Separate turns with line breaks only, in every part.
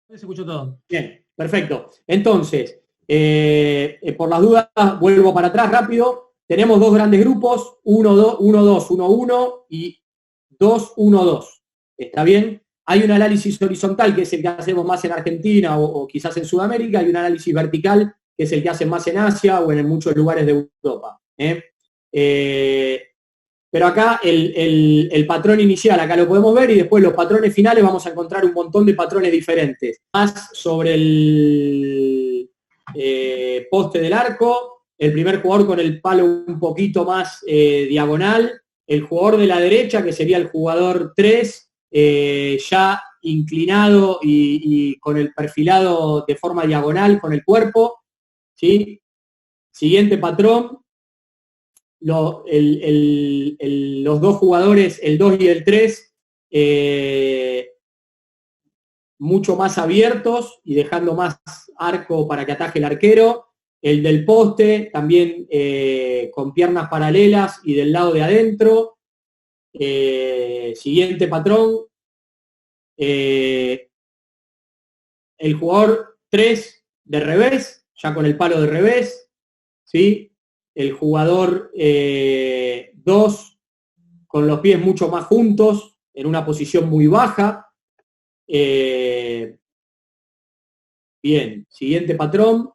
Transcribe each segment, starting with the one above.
Se escuchó todo.
Bien, perfecto. Entonces, por las dudas, vuelvo para atrás rápido. Tenemos dos grandes grupos, 1-2, 1-2, 1-1 y 2-1-2. ¿Está bien? Hay un análisis horizontal, que es el que hacemos más en Argentina o quizás en Sudamérica, y un análisis vertical, que es el que hacen más en Asia o en muchos lugares de Europa. Pero acá el patrón inicial, acá lo podemos ver, y después los patrones finales vamos a encontrar un montón de patrones diferentes. Más sobre el poste del arco, el primer jugador con el palo un poquito más diagonal, el jugador de la derecha, que sería el jugador 3, ya inclinado y con el perfilado de forma diagonal con el cuerpo, ¿sí? Siguiente patrón, los dos jugadores, el 2 y el 3, mucho más abiertos y dejando más arco para que ataje el arquero. El del poste también con piernas paralelas y del lado de adentro. Siguiente patrón. El jugador 3 de revés, ya con el palo de revés, ¿sí? El jugador 2 con los pies mucho más juntos, en una posición muy baja. Bien, siguiente patrón.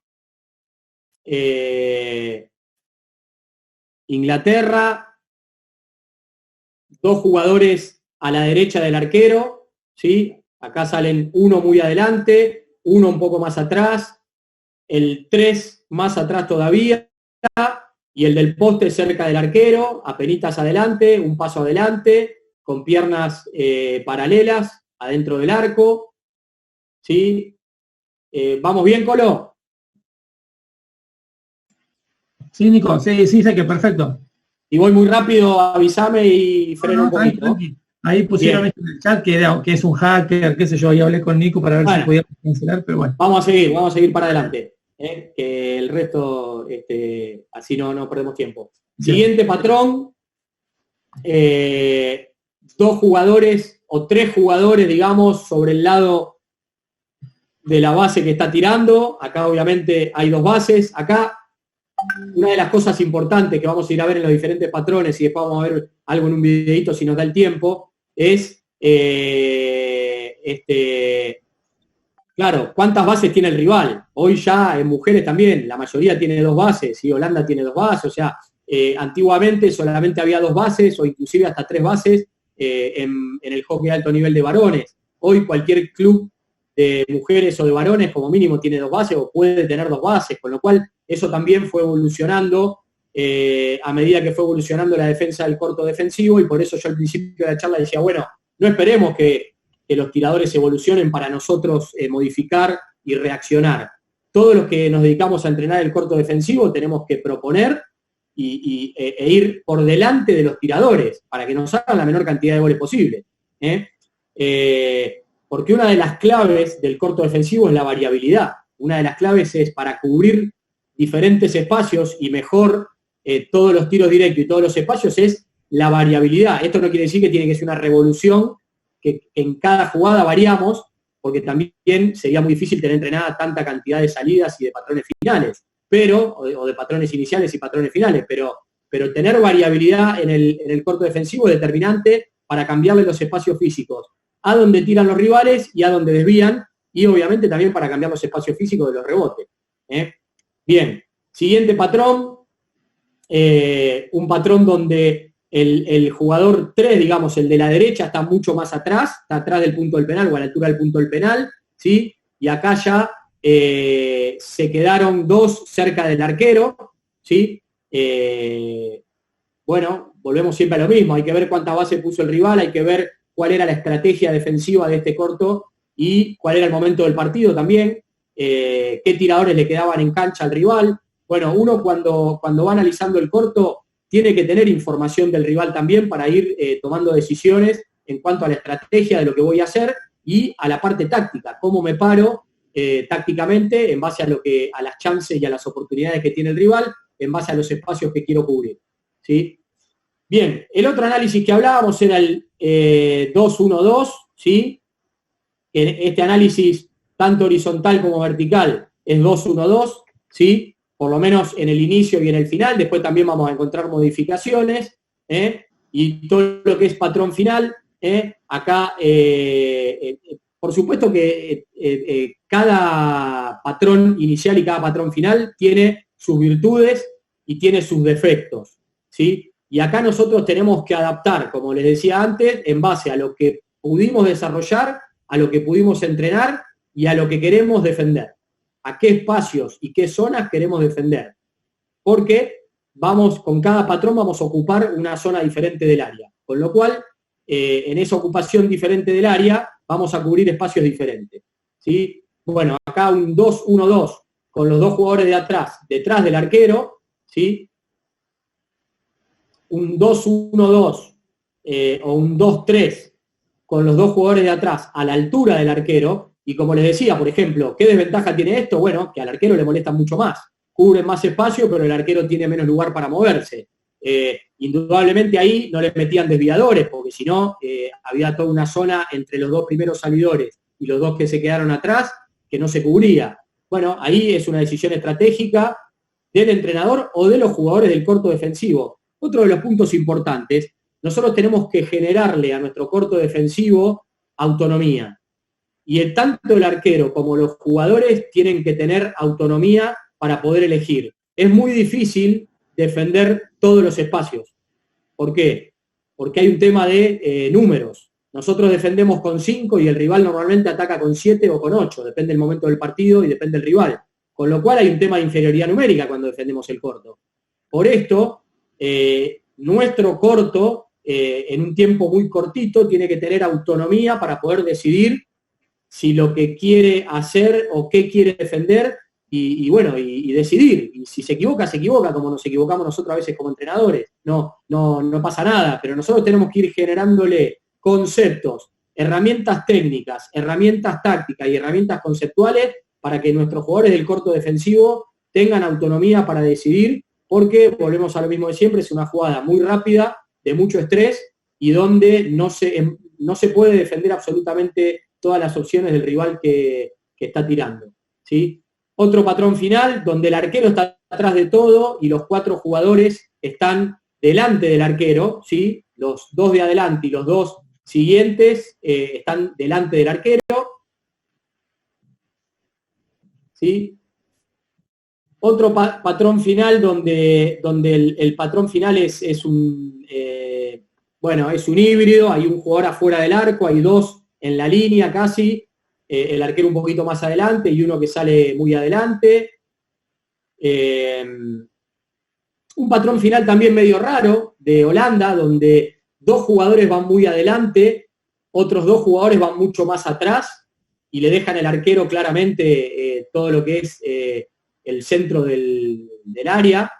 Inglaterra, dos jugadores a la derecha del arquero, ¿sí? Acá salen uno muy adelante, uno un poco más atrás, el 3 más atrás todavía, y el del poste cerca del arquero, apenitas adelante, un paso adelante, con piernas paralelas, adentro del arco, ¿sí? ¿Vamos bien, Colo?
Sí, Nico, sí, sé que perfecto.
Y voy muy rápido, avísame y freno un poquito.
Tranqui. Ahí pusieron en el chat que es un hacker, qué sé yo, ahí hablé con Nico para ver si podíamos cancelar, pero bueno.
Vamos a seguir para adelante. Que el resto, así no perdemos tiempo. Bien. Siguiente patrón, dos jugadores o tres jugadores, digamos, sobre el lado de la base que está tirando. Acá obviamente hay dos bases. Acá una de las cosas importantes que vamos a ir a ver en los diferentes patrones, y después vamos a ver algo en un videito si nos da el tiempo, es claro, ¿cuántas bases tiene el rival? Hoy ya en mujeres también, la mayoría tiene dos bases, y Holanda tiene dos bases, o sea, antiguamente solamente había dos bases, o inclusive hasta tres bases en el hockey de alto nivel de varones. Hoy cualquier club de mujeres o de varones como mínimo tiene dos bases o puede tener dos bases, con lo cual eso también fue evolucionando a medida que fue evolucionando la defensa del corto defensivo, y por eso yo al principio de la charla decía, bueno, no esperemos que los tiradores evolucionen para nosotros modificar y reaccionar. Todos los que nos dedicamos a entrenar el corto defensivo tenemos que proponer e ir por delante de los tiradores para que nos hagan la menor cantidad de goles posible. Porque una de las claves del corto defensivo es la variabilidad. Una de las claves es para cubrir diferentes espacios y mejor todos los tiros directos y todos los espacios es la variabilidad. Esto no quiere decir que tiene que ser una revolución, que en cada jugada variamos, porque también sería muy difícil tener entrenada tanta cantidad de salidas y de patrones finales, o de patrones iniciales y patrones finales, pero tener variabilidad en el corto defensivo es determinante para cambiarle los espacios físicos a donde tiran los rivales y a donde desvían, y obviamente también para cambiar los espacios físicos de los rebotes. Bien, siguiente patrón, un patrón donde el jugador 3, digamos, el de la derecha, está mucho más atrás, está atrás del punto del penal o a la altura del punto del penal, ¿sí? Y acá ya se quedaron dos cerca del arquero, ¿sí? Bueno, volvemos siempre a lo mismo, hay que ver cuánta base puso el rival, hay que ver cuál era la estrategia defensiva de este corto y cuál era el momento del partido también, qué tiradores le quedaban en cancha al rival. Bueno, uno cuando va analizando el corto tiene que tener información del rival también para ir tomando decisiones en cuanto a la estrategia de lo que voy a hacer y a la parte táctica, cómo me paro tácticamente en base a las chances y a las oportunidades que tiene el rival, en base a los espacios que quiero cubrir, ¿sí? Bien, el otro análisis que hablábamos era el 2-1-2, ¿sí? Este análisis tanto horizontal como vertical, es 2-1-2, ¿sí? Por lo menos en el inicio y en el final. Después también vamos a encontrar modificaciones, y todo lo que es patrón final, acá, por supuesto que cada patrón inicial y cada patrón final tiene sus virtudes y tiene sus defectos, ¿sí? Y acá nosotros tenemos que adaptar, como les decía antes, en base a lo que pudimos desarrollar, a lo que pudimos entrenar y a lo que queremos defender. A qué espacios y qué zonas queremos defender. Porque con cada patrón vamos a ocupar una zona diferente del área. Con lo cual, en esa ocupación diferente del área, vamos a cubrir espacios diferentes, ¿sí? Bueno, acá un 2-1-2 con los dos jugadores de atrás, detrás del arquero, ¿sí? Un 2-1-2 o un 2-3 con los dos jugadores de atrás a la altura del arquero, y como les decía, por ejemplo, ¿qué desventaja tiene esto? Bueno, que al arquero le molesta mucho más. Cubre más espacio, pero el arquero tiene menos lugar para moverse. Indudablemente ahí no le metían desviadores, porque si no, había toda una zona entre los dos primeros salidores y los dos que se quedaron atrás que no se cubría. Bueno, ahí es una decisión estratégica del entrenador o de los jugadores del corto defensivo. Otro de los puntos importantes, nosotros tenemos que generarle a nuestro corto defensivo autonomía. Y tanto el arquero como los jugadores tienen que tener autonomía para poder elegir. Es muy difícil defender todos los espacios. ¿Por qué? Porque hay un tema de números. Nosotros defendemos con 5 y el rival normalmente ataca con 7 o con 8, depende del momento del partido y depende del rival. Con lo cual hay un tema de inferioridad numérica cuando defendemos el corto. Por esto, nuestro corto, en un tiempo muy cortito, tiene que tener autonomía para poder decidir si lo que quiere hacer o qué quiere defender y decidir. Y si se equivoca, como nos equivocamos nosotros a veces como entrenadores. No pasa nada, pero nosotros tenemos que ir generándole conceptos, herramientas técnicas, herramientas tácticas y herramientas conceptuales para que nuestros jugadores del corto defensivo tengan autonomía para decidir, porque volvemos a lo mismo de siempre, es una jugada muy rápida, de mucho estrés, y donde no se puede defender absolutamente todas las opciones del rival que está tirando, ¿sí? Otro patrón final, donde el arquero está atrás de todo y los 4 jugadores están delante del arquero, ¿sí? Los 2 de adelante y los 2 siguientes están delante del arquero, ¿sí? Otro patrón final donde el patrón final es un híbrido, hay un jugador afuera del arco, hay 2 en la línea casi, el arquero un poquito más adelante y uno que sale muy adelante. Un patrón final también medio raro de Holanda, donde 2 jugadores van muy adelante, otros 2 jugadores van mucho más atrás y le dejan al arquero claramente todo lo que es el centro del área.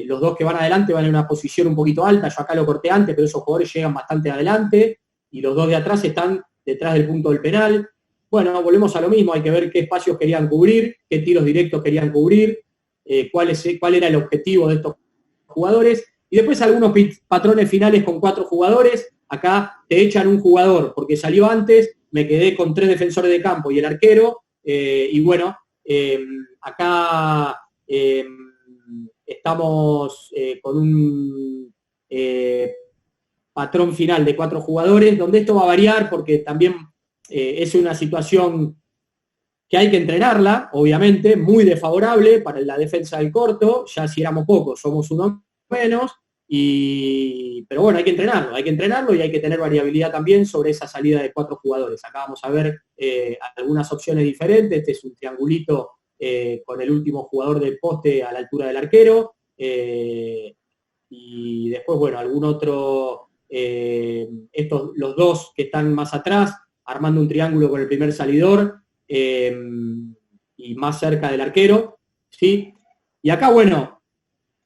Los 2 que van adelante van en una posición un poquito alta, yo acá lo corté antes, pero esos jugadores llegan bastante adelante, y los 2 de atrás están detrás del punto del penal. Bueno, volvemos a lo mismo, hay que ver qué espacios querían cubrir, qué tiros directos querían cubrir, cuál era el objetivo de estos jugadores, y después algunos patrones finales con 4 jugadores. Acá te echan un jugador porque salió antes, me quedé con 3 defensores de campo y el arquero, acá estamos con un patrón final de 4 jugadores, donde esto va a variar porque también es una situación que hay que entrenarla, obviamente, muy desfavorable para la defensa del corto. Ya si éramos pocos, somos uno menos, pero bueno, hay que entrenarlo y hay que tener variabilidad también sobre esa salida de 4 jugadores. Acá vamos a ver algunas opciones diferentes. Este es un triangulito con el último jugador del poste a la altura del arquero, y después, bueno, algún otro, los 2 que están más atrás, armando un triángulo con el primer salidor y más cerca del arquero, ¿sí? Y acá, bueno,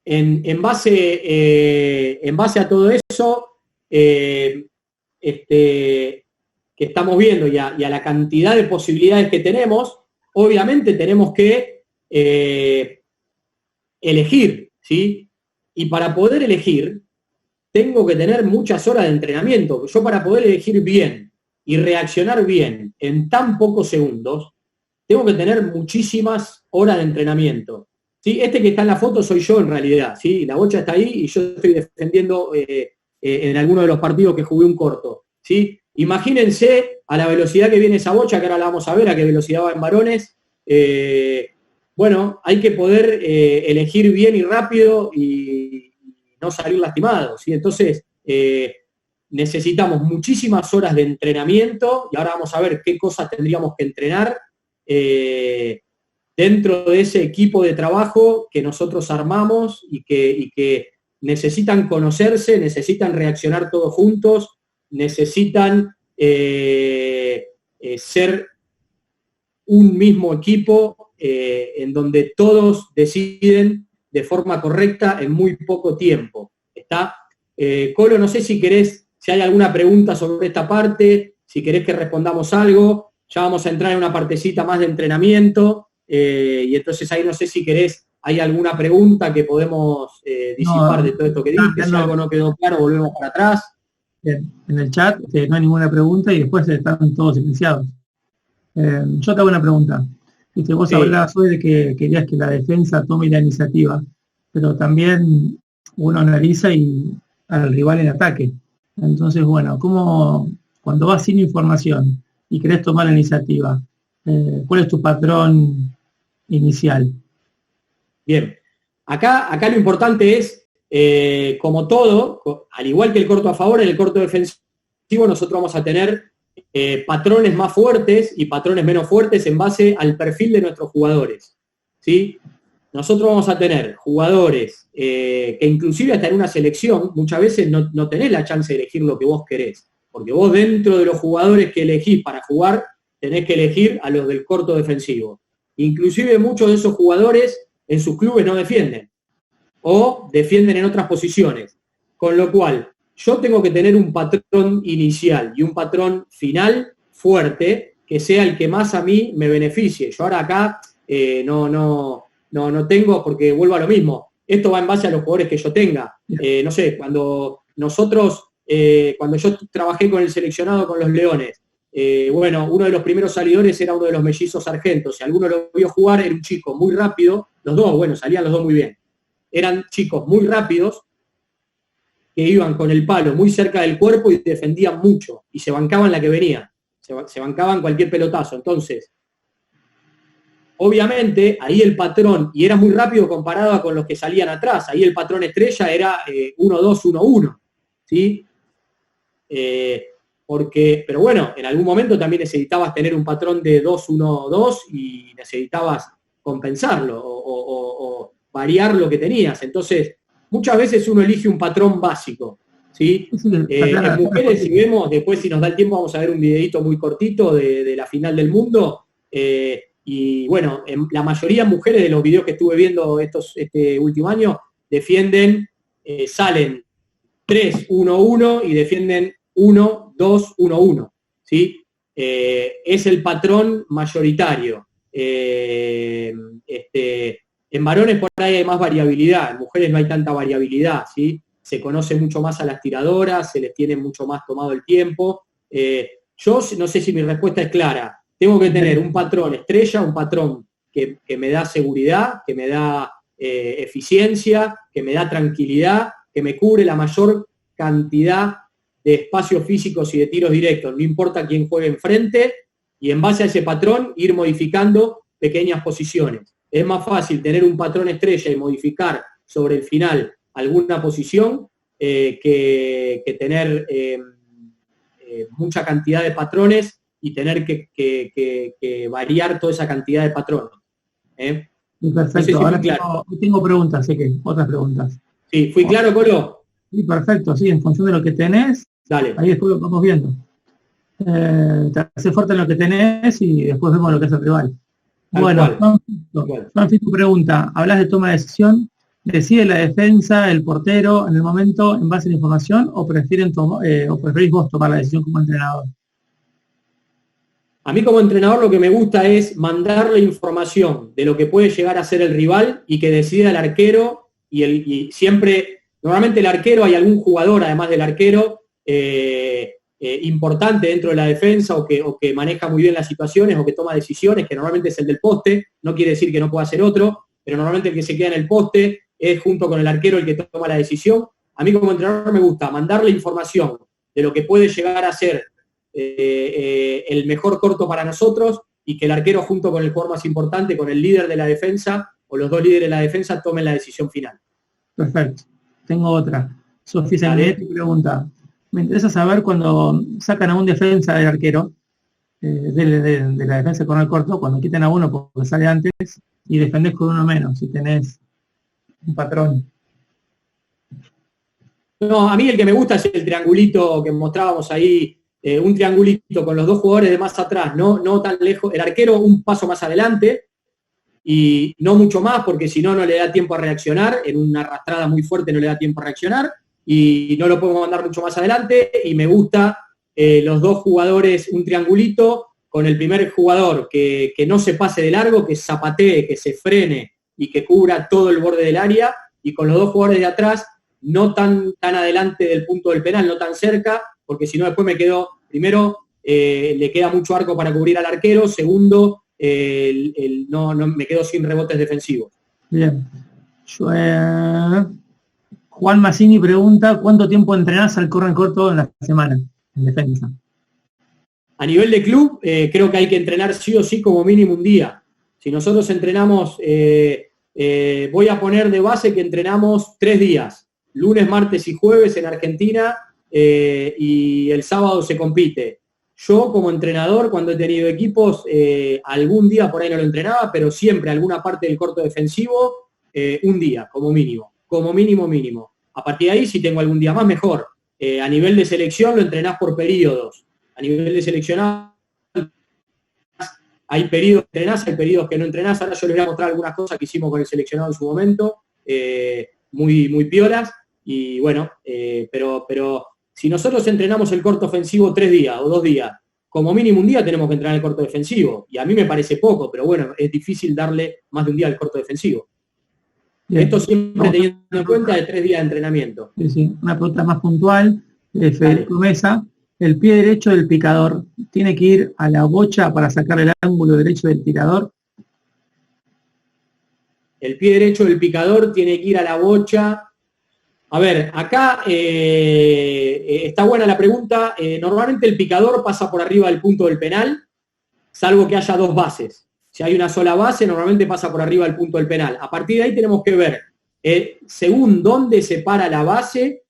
en base a todo eso que estamos viendo y a la cantidad de posibilidades que tenemos, obviamente tenemos que elegir, ¿sí? Y para poder elegir, tengo que tener muchas horas de entrenamiento. Yo, para poder elegir bien y reaccionar bien en tan pocos segundos, tengo que tener muchísimas horas de entrenamiento. ¿Sí? Este que está en la foto soy yo en realidad, ¿sí? La bocha está ahí y yo estoy defendiendo en alguno de los partidos que jugué un corto, ¿sí? Imagínense a la velocidad que viene esa bocha, que ahora la vamos a ver, a qué velocidad va en varones. Bueno, hay que poder elegir bien y rápido y no salir lastimados, ¿sí? Entonces, necesitamos muchísimas horas de entrenamiento y ahora vamos a ver qué cosas tendríamos que entrenar dentro de ese equipo de trabajo que nosotros armamos y que necesitan conocerse, necesitan reaccionar todos juntos, necesitan ser un mismo equipo en donde todos deciden de forma correcta en muy poco tiempo. ¿Está? Colo, no sé si querés, si hay alguna pregunta sobre esta parte, si querés que respondamos algo, ya vamos a entrar en una partecita más de entrenamiento, y entonces ahí no sé si querés, hay alguna pregunta que podemos disipar de todo esto que dije, si algo no quedó claro, volvemos para atrás.
En el chat no hay ninguna pregunta y después están todos silenciados. Yo te hago una pregunta. Vos
Sí.
hablabas hoy de que querías que la defensa tome la iniciativa, pero también uno analiza al rival en ataque. Entonces, bueno, ¿cómo, cuando vas sin información y querés tomar la iniciativa, cuál es tu patrón inicial?
Bien, acá lo importante es, como todo, al igual que el corto a favor, en el corto defensivo nosotros vamos a tener patrones más fuertes y patrones menos fuertes en base al perfil de nuestros jugadores, ¿sí? Nosotros vamos a tener jugadores que inclusive hasta en una selección muchas veces no tenés la chance de elegir lo que vos querés, porque vos dentro de los jugadores que elegís para jugar tenés que elegir a los del corto defensivo. Inclusive muchos de esos jugadores en sus clubes no defienden o defienden en otras posiciones, con lo cual yo tengo que tener un patrón inicial y un patrón final fuerte que sea el que más a mí me beneficie. Yo ahora acá no tengo, porque vuelvo a lo mismo, esto va en base a los jugadores que yo tenga. No sé, cuando yo trabajé con el seleccionado con los Leones, bueno, uno de los primeros salidores era uno de los mellizos sargentos. Si alguno lo vio jugar, era un chico muy rápido, los dos, bueno, salían los dos muy bien. Eran chicos muy rápidos, que iban con el palo muy cerca del cuerpo y defendían mucho, y se bancaban la que venía, se bancaban cualquier pelotazo. Entonces, obviamente, ahí el patrón, y era muy rápido comparado con los que salían atrás, ahí el patrón estrella era 1-2-1-1, ¿sí? Pero bueno, en algún momento también necesitabas tener un patrón de 2-1-2 y necesitabas compensarlo o variar lo que tenías. Entonces, muchas veces uno elige un patrón básico, ¿sí? En mujeres, si vemos, después si nos da el tiempo vamos a ver un videito muy cortito de la final del mundo, y bueno, la mayoría de mujeres de los videos que estuve viendo este último año defienden, salen 3-1-1 y defienden 1-2-1-1, ¿sí? Es el patrón mayoritario. En varones por ahí hay más variabilidad, en mujeres no hay tanta variabilidad, ¿sí? Se conoce mucho más a las tiradoras, se les tiene mucho más tomado el tiempo. Yo no sé si mi respuesta es clara. Tengo que tener un patrón estrella, un patrón que me da seguridad, que me da eficiencia, que me da tranquilidad, que me cubre la mayor cantidad de espacios físicos y de tiros directos, no importa quién juegue enfrente, y en base a ese patrón ir modificando pequeñas posiciones. Es más fácil tener un patrón estrella y modificar sobre el final alguna posición que tener mucha cantidad de patrones y tener que variar toda esa cantidad de patrones.
Perfecto, no sé si ahora claro. tengo preguntas, sé que otras preguntas.
Sí, ¿fui claro, Colo?
Sí, perfecto, sí, en función de lo que tenés,
dale.
Ahí después lo vamos viendo. Te hace fuerte en lo que tenés y después vemos lo que hace el rival. Bueno, Juanfi, tu pregunta, hablas de toma de decisión, ¿decide la defensa, el portero en el momento en base a la información o preferís vos tomar la decisión como entrenador?
A mí como entrenador lo que me gusta es mandarle información de lo que puede llegar a ser el rival y que decida el arquero y siempre, normalmente el arquero, hay algún jugador además del arquero importante dentro de la defensa o que maneja muy bien las situaciones o que toma decisiones, que normalmente es el del poste, no quiere decir que no pueda ser otro, pero normalmente el que se queda en el poste es junto con el arquero el que toma la decisión. A mí como entrenador me gusta mandarle información de lo que puede llegar a ser el mejor corto para nosotros y que el arquero junto con el jugador más importante, con el líder de la defensa o los dos líderes de la defensa tomen la decisión final.
Perfecto. Tengo otra. Sofía Sanguinetti pregunta, me interesa saber cuando sacan a un defensa del arquero, de la defensa con el corto, cuando quiten a uno porque sale antes y defendés con uno menos, si tenés un patrón.
No, a mí el que me gusta es el triangulito que mostrábamos ahí, un triangulito con los dos jugadores de más atrás, no tan lejos, el arquero un paso más adelante y no mucho más porque si no, no le da tiempo a reaccionar, en una arrastrada muy fuerte no le da tiempo a reaccionar y no lo puedo mandar mucho más adelante y me gusta los dos jugadores, un triangulito con el primer jugador que no se pase de largo, que zapatee, que se frene y que cubra todo el borde del área y con los dos jugadores de atrás no tan adelante del punto del penal, no tan cerca, porque si no después me quedo, primero, le queda mucho arco para cubrir al arquero, segundo, no me quedo sin rebotes defensivos.
Bien. Juan Massini pregunta, ¿cuánto tiempo entrenás al corner corto en la semana, en defensa?
A nivel de club, creo que hay que entrenar sí o sí como mínimo un día. Si nosotros entrenamos, voy a poner de base que entrenamos 3 días. Lunes, martes y jueves en Argentina y el sábado se compite. Yo como entrenador, cuando he tenido equipos, algún día por ahí no lo entrenaba, pero siempre alguna parte del corto defensivo, un día, como mínimo. A partir de ahí, si tengo algún día más, mejor. A nivel de selección lo entrenás por periodos. A nivel de seleccionado hay periodos que entrenás, hay periodos que no entrenás. Ahora yo les voy a mostrar algunas cosas que hicimos con el seleccionado en su momento, muy piolas. Y bueno, pero si nosotros entrenamos el corto ofensivo 3 días o 2 días, como mínimo un día tenemos que entrenar el corto defensivo. Y a mí me parece poco, pero bueno, es difícil darle más de un día al corto defensivo. Bien. Esto siempre teniendo en cuenta de 3 días de entrenamiento.
Sí. Una pregunta más puntual, Federico Mesa. El pie derecho del picador tiene que ir a la bocha para sacar el ángulo derecho del tirador.
El pie derecho del picador tiene que ir a la bocha. A ver, acá está buena la pregunta. Normalmente el picador pasa por arriba del punto del penal, salvo que haya 2 bases. Si hay una sola base, normalmente pasa por arriba del punto del penal. A partir de ahí tenemos que ver, según dónde se para la base,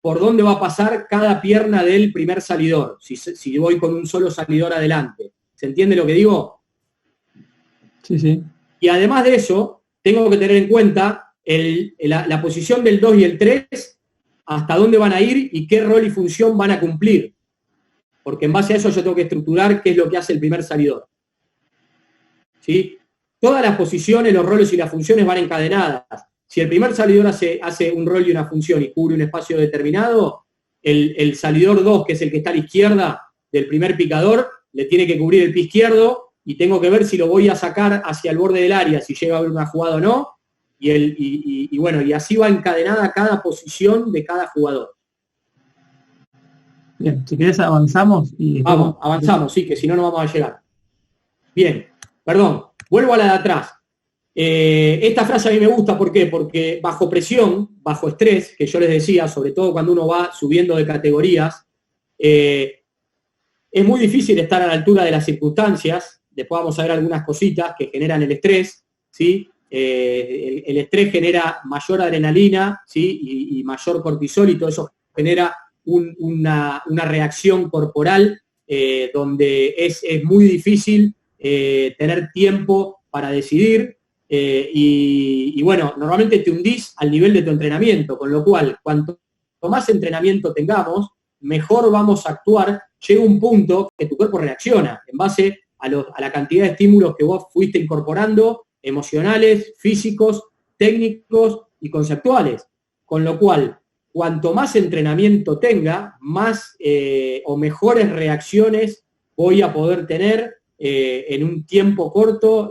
por dónde va a pasar cada pierna del primer salidor, si voy con un solo salidor adelante. ¿Se entiende lo que digo?
Sí.
Y además de eso, tengo que tener en cuenta la posición del 2 y el 3, hasta dónde van a ir y qué rol y función van a cumplir. Porque en base a eso yo tengo que estructurar qué es lo que hace el primer salidor. ¿Sí? Todas las posiciones, los roles y las funciones van encadenadas. Si el primer salidor hace un rol y una función y cubre un espacio determinado, el salidor 2, que es el que está a la izquierda del primer picador, le tiene que cubrir el pie izquierdo y tengo que ver si lo voy a sacar hacia el borde del área, si llega a haber una jugada o no. Y bueno, y así va encadenada cada posición de cada jugador.
Bien, si querés avanzamos.
Vamos, avanzamos, sí, que si no, no vamos a llegar. Bien, perdón, vuelvo a la de atrás. Esta frase a mí me gusta, ¿por qué? Porque bajo presión, bajo estrés, que yo les decía, sobre todo cuando uno va subiendo de categorías, es muy difícil estar a la altura de las circunstancias. Después vamos a ver algunas cositas que generan el estrés, ¿sí? El estrés genera mayor adrenalina, ¿sí? y mayor cortisol, y todo eso genera una reacción corporal donde es muy difícil tener tiempo para decidir. Y bueno, normalmente te hundís al nivel de tu entrenamiento, con lo cual, cuanto más entrenamiento tengamos, mejor vamos a actuar. Llega un punto que tu cuerpo reacciona en base a la cantidad de estímulos que vos fuiste incorporando, emocionales, físicos, técnicos y conceptuales. Con lo cual, cuanto más entrenamiento tenga, más o mejores reacciones voy a poder tener en un tiempo corto